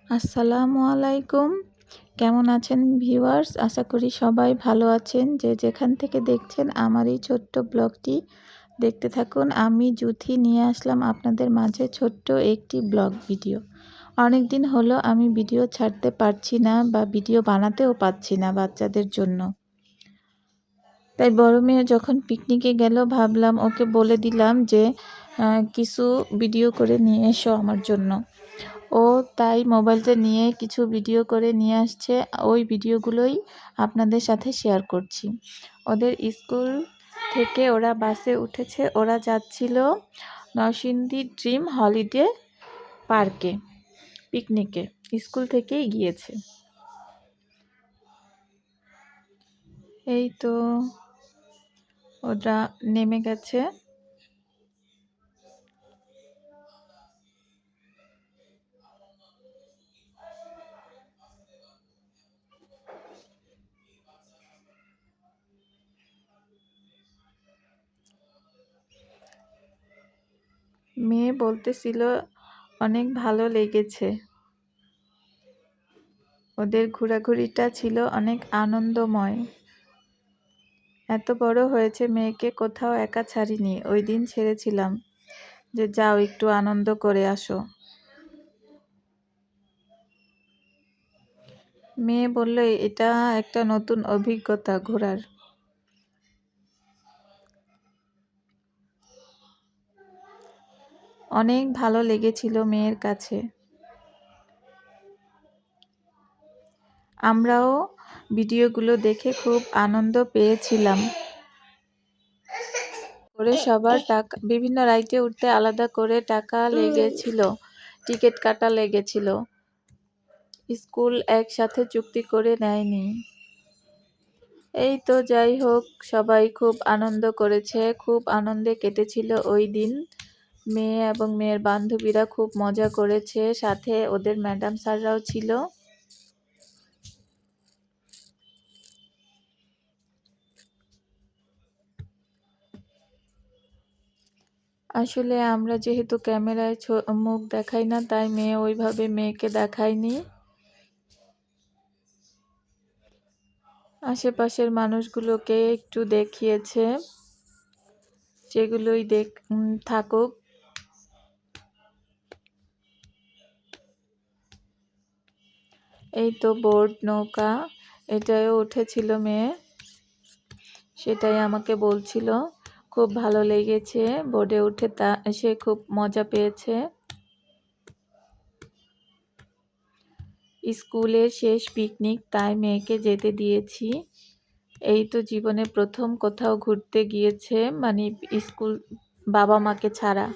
আসসালামু আলাইকুম। কেমন আছেন ভিউয়ার্স? আশা করি সবাই ভালো আছেন। যে যেখান থেকে দেখছেন আমার এই ছোট্ট ব্লগটি দেখতে থাকুন। আমি জুথি নিয়ে আসলাম আপনাদের মাঝে ছোট্ট একটি ব্লগ ভিডিও। অনেক দিন হলো আমি ভিডিও ছাড়তে পারছি না বা ভিডিও বানাতেও পারছি না বাচ্চাদের জন্য। তাই বড় মেয়ে যখন পিকনিকে গেল ভাবলাম ওকে বলে দিলাম যে কিছু ভিডিও করে নিয়ে এসো আমার জন্য। ও তাই মোবাইলটা নিয়ে কিছু ভিডিও করে নিয়ে আসছে। ওই ভিডিওগুলোই আপনাদের সাথে শেয়ার করছি। ওদের স্কুল থেকে ওরা বাসে উঠেছে, ওরা যাচ্ছিল নরসিংদী ড্রিম হলিডে পার্কে পিকনিকে। স্কুল থেকেই গিয়েছে। এই তো ওরা নেমে গেছে। মেয়ে বলতেছিল অনেক ভালো লেগেছে। ওদের ঘোরাঘুরিটা ছিল অনেক আনন্দময়। এত বড় হয়েছে মেয়েকে কোথাও একা ছাড়িনি। ওই দিন ছেড়েছিলাম যে যাও একটু আনন্দ করে আসো। মেয়ে বলল এটা একটা নতুন অভিজ্ঞতা ঘোরার। অনেক ভালো লেগেছিল মেয়ের কাছে। আমরাও ভিডিওগুলো দেখে খুব আনন্দ পেয়েছিলাম। করে সবার টাকা বিভিন্ন রাইডে উঠতে আলাদা করে টাকা লেগেছিল, টিকিট কাটা লেগেছিল। স্কুল একসাথে চুক্তি করে নেয়নি। এই তো যাই হোক, সবাই খুব আনন্দ করেছে, খুব আনন্দে কেটেছিল ওই দিন। মেয়ে এবং মেয়ের বান্ধবীরা খুব মজা করেছে, সাথে ওদের ম্যাডাম স্যাররাও ছিল। আসলে আমরা যেহেতু ক্যামেরায় মুখ দেখাই না, তাই মেয়ে ওইভাবে মেয়েকে দেখায়নি। আশেপাশের মানুষগুলোকে একটু দেখিয়েছে, সেগুলোই থাকুক। এই তো বোট নৌকা, এটাও উঠেছিল মেয়ে, সেটাই আমাকে বলছিল খুব ভালো লেগেছে বোর্ডে উঠে, সে খুব মজা পেয়েছে। স্কুলের শেষ পিকনিক, তাই মেয়েকে যেতে দিয়েছি। এই তো জীবনে প্রথম কোথাও ঘুরতে গিয়েছে, মানে স্কুল বাবা মাকে ছাড়া।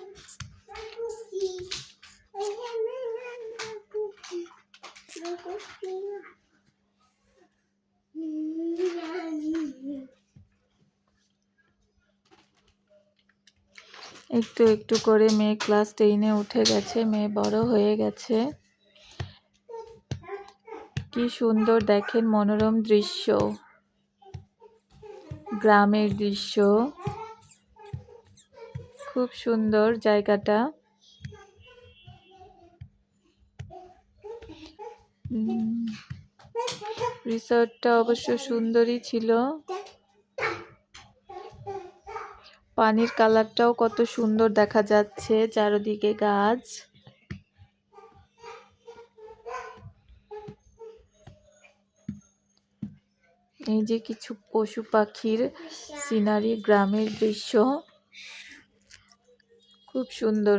একটু একটু করে মেয়ে ক্লাস 10-এ উঠে গেছে, মেয়ে বড় হয়ে গেছে। কি সুন্দর দেখেন মনোরম দৃশ্য, গ্রামের দৃশ্য, খুব সুন্দর জায়গাটা। রিসর্টটা অবশ্য সুন্দরই ছিল। পানির কালারটাও কত সুন্দর দেখা যাচ্ছে, চারদিকে গাছ। এই যে কিছু পশু পাখির সিনারি, গ্রামের দৃশ্য খুব সুন্দর।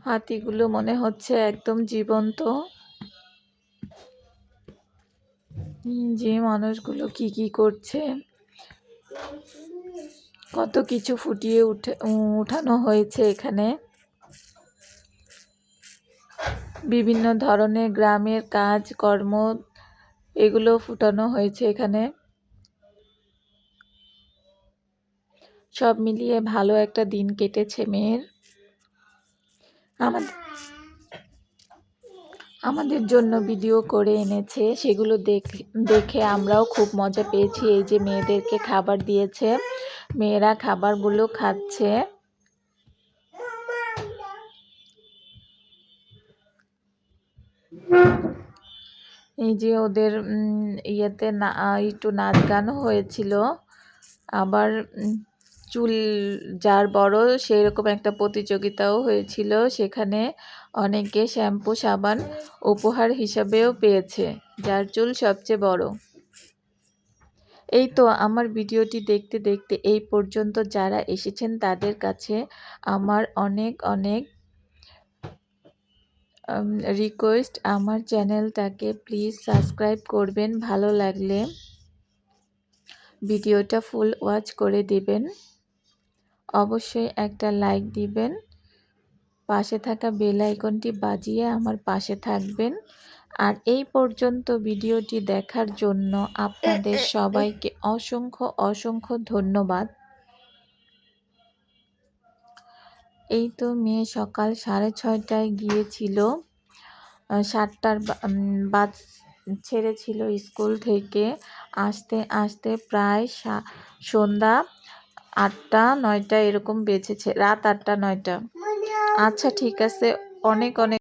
হাতিগুলো মনে হচ্ছে একদম জীবন্ত। যে মানুষগুলো কি কি করছে, কত কিছু ফুটিয়ে উঠানো হয়েছে এখানে। বিভিন্ন ধরনের গ্রামের কাজ কর্ম, এগুলো ফুটানো হয়েছে এখানে। সব মিলিয়ে ভালো একটা দিন কেটেছে মেয়ের। আমাদের জন্য ভিডিও করে এনেছে, সেগুলো দেখে আমরাও খুব মজা পেয়েছি। এই যে মেয়েদেরকে খাবার দিয়েছে, মেয়েরা খাবারগুলো খাচ্ছে। এই যে ওদের ইয়েতে না একটু নাচ গানও হয়েছিল, আবার চুল যার বড় সেই রকম একটা প্রতিযোগিতাও হয়েছিল। সেখানে অনেকে শ্যাম্পু সাবান উপহার হিসাবেও পেয়েছে, যার চুল সবচেয়ে বড়। এই তো আমার ভিডিওটি দেখতে দেখতে এই পর্যন্ত যারা এসেছেন তাদের কাছে আমার অনেক অনেক রিকোয়েস্ট, আমার চ্যানেলটাকে প্লিজ সাবস্ক্রাইব করবেন, ভালো লাগলে ভিডিওটা ফুল ওয়াচ করে দিবেন, অবশ্যই একটা লাইক দিবেন, পাশে থাকা বেল আইকনটি বাজিয়ে আমার পাশে থাকবেন। আর এই পর্যন্ত ভিডিওটি দেখার জন্য আপনাদের সবাইকে অসংখ্য অসংখ্য ধন্যবাদ। এই তো মেয়ে সকাল 6:30টায় গিয়েছিল, 7টার বাস ছেড়েছিল স্কুল থেকে, আসতে আসতে প্রায় সন্ধ্যা 8টা 9টা এরকম বেজেছে, রাত 8টা 9টা। আচ্ছা ঠিক আছে, অনেক অনেক